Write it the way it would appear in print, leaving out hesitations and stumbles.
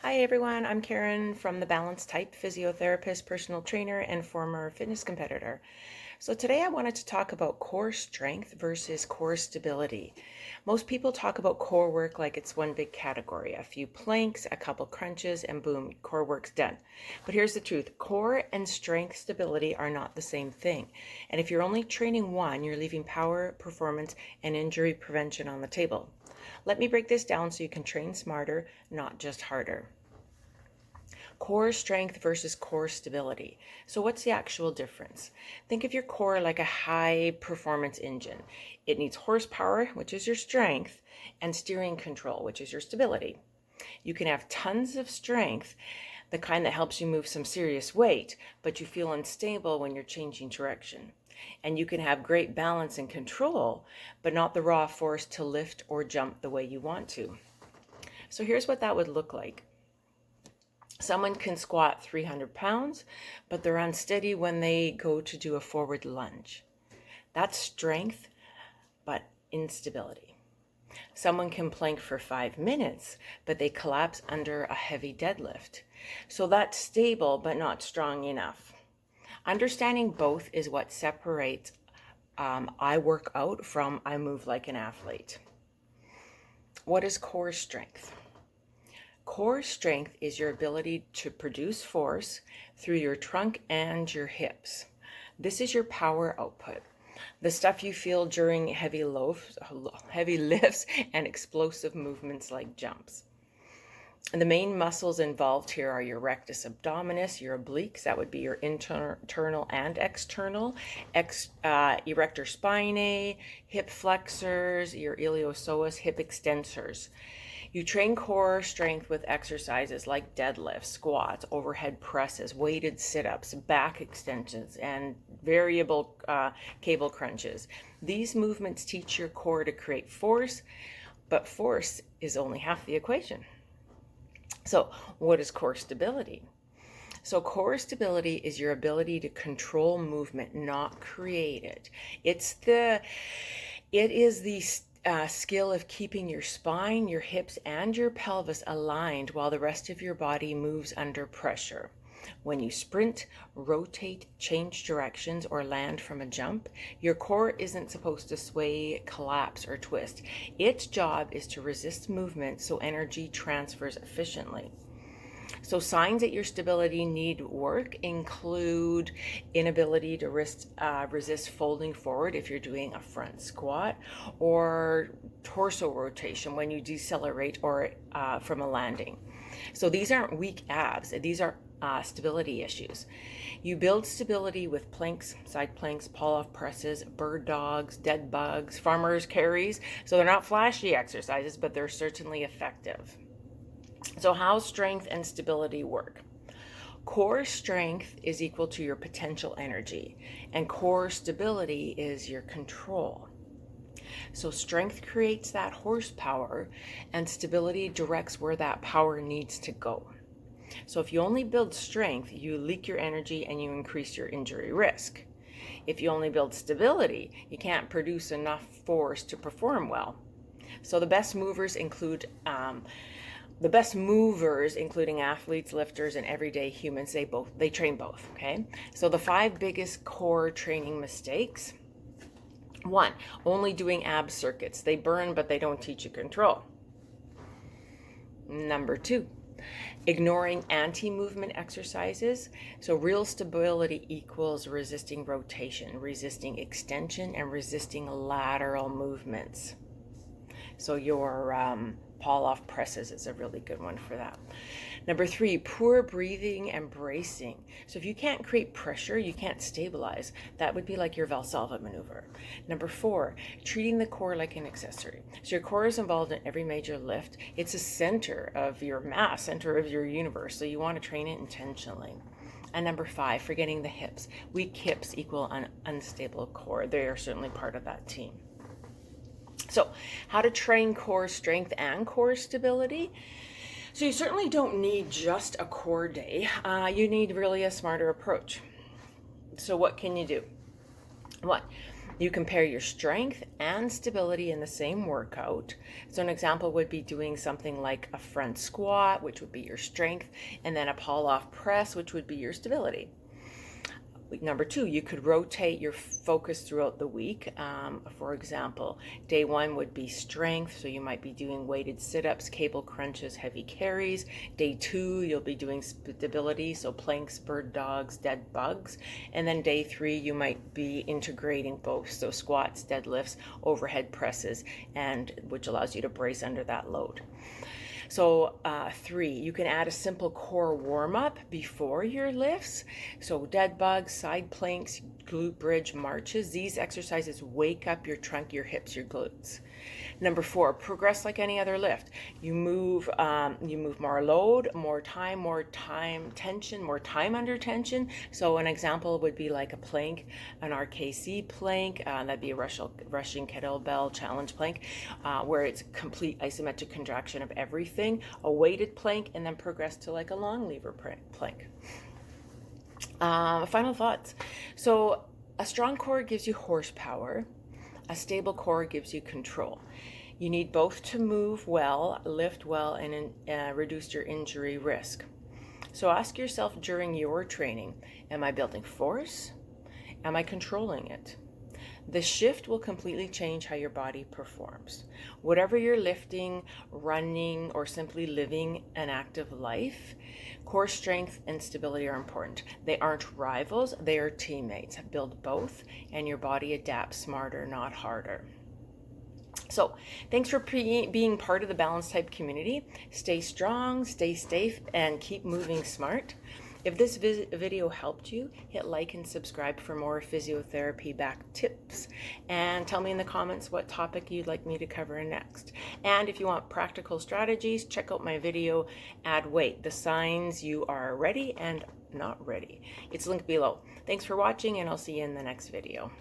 Hi everyone, I'm Karen from the Balance Type, physiotherapist, personal trainer, and former fitness competitor. So today I wanted to talk about core strength versus core stability. Most people talk about core work like it's one big category, a few planks, a couple crunches, and boom, core work's done. But here's the truth, core and strength stability are not the same thing. And if you're only training one, you're leaving power, performance, and injury prevention on the table. Let me break this down so you can train smarter, not just harder. Core strength versus core stability. So what's the actual difference? Think of your core like a high performance engine. It needs horsepower, which is your strength, and steering control, which is your stability. You can have tons of strength, the kind that helps you move some serious weight, but you feel unstable when you're changing direction. And you can have great balance and control, but not the raw force to lift or jump the way you want to. So here's what that would look like. Someone can squat 300 pounds, but they're unsteady when they go to do a forward lunge. That's strength, but instability. Someone can plank for 5 minutes, but they collapse under a heavy deadlift. So that's stable, but not strong enough. Understanding both is what separates I work out from I move like an athlete. What is core strength? Core strength is your ability to produce force through your trunk and your hips. This is your power output, the stuff you feel during heavy lifts and explosive movements like jumps. And the main muscles involved here are your rectus abdominis, your obliques, that would be your internal and external, erector spinae, hip flexors, your iliopsoas, hip extensors. You train core strength with exercises like deadlifts, squats, overhead presses, weighted sit-ups, back extensions, and variable cable crunches. These movements teach your core to create force, but force is only half the equation. So what is core stability? So core stability is your ability to control movement, not create it. It is the skill of keeping your spine, your hips, and your pelvis aligned while the rest of your body moves under pressure. When you sprint, rotate, change directions, or land from a jump, your core isn't supposed to sway, collapse, or twist. Its job is to resist movement so energy transfers efficiently. So signs that your stability need work include inability to resist folding forward if you're doing a front squat, or torso rotation when you decelerate or from a landing. So these aren't weak abs, these are stability issues. You build stability with planks, side planks, pull-off presses, bird dogs, dead bugs, farmers' carries. So they're not flashy exercises, but they're certainly effective. So how strength and stability work? Core strength is equal to your potential energy, and core stability is your control. So strength creates that horsepower, and stability directs where that power needs to go. So if you only build strength, you leak your energy and you increase your injury risk. If you only build stability, you can't produce enough force to perform well. So the best movers, including athletes, lifters, and everyday humans, they train both, okay? So the 5 biggest core training mistakes. 1, only doing ab circuits. They burn, but they don't teach you control. Number 2, ignoring anti-movement exercises. So real stability equals resisting rotation, resisting extension, and resisting lateral movements. So your pull-off presses is a really good one for that. Number 3, poor breathing and bracing. So if you can't create pressure, you can't stabilize. That would be like your Valsalva maneuver. Number 4, treating the core like an accessory. So your core is involved in every major lift. It's a center of your mass, center of your universe. So you want to train it intentionally. And number 5, forgetting the hips. Weak hips equal an unstable core. They are certainly part of that team. So how to train core strength and core stability? So you certainly don't need just a core day. You need really a smarter approach. So what can you do? 1, You compare your strength and stability in the same workout. So an example would be doing something like a front squat, which would be your strength, and then a pull-off press, which would be your stability. Number two, you could rotate your focus throughout the week. For example, day one would be strength, so you might be doing weighted sit-ups, cable crunches, heavy carries. Day two, you'll be doing stability, so planks, bird dogs, dead bugs. And then day three, you might be integrating both, so squats, deadlifts, overhead presses, and which allows you to brace under that load. So three, you can add a simple core warm-up before your lifts. So dead bugs, side planks, glute bridge, marches. These exercises wake up your trunk, your hips, your glutes. Number four, progress like any other lift. You move more load, more time tension, more time under tension. So an example would be like a plank, an RKC plank. That'd be a Russian kettlebell challenge plank, where it's complete isometric contraction of everything. A weighted plank, and then progress to like a long lever plank. Final thoughts. So a strong core gives you horsepower. A stable core gives you control. You need both to move well, lift well, and reduce your injury risk. So ask yourself during your training, am I building force? Am I controlling it? The shift will completely change how your body performs. Whatever you're lifting, running, or simply living an active life, core strength and stability are important. They aren't rivals, they are teammates. Build both, and your body adapts smarter, not harder. So thanks for being part of the Balance Type community. Stay strong, stay safe, and keep moving smart. If this video helped you, hit like and subscribe for more physiotherapy back tips. And tell me in the comments what topic you'd like me to cover next. And if you want practical strategies, check out my video, Add Weight, the signs you are ready and not ready. It's linked below. Thanks for watching, and I'll see you in the next video.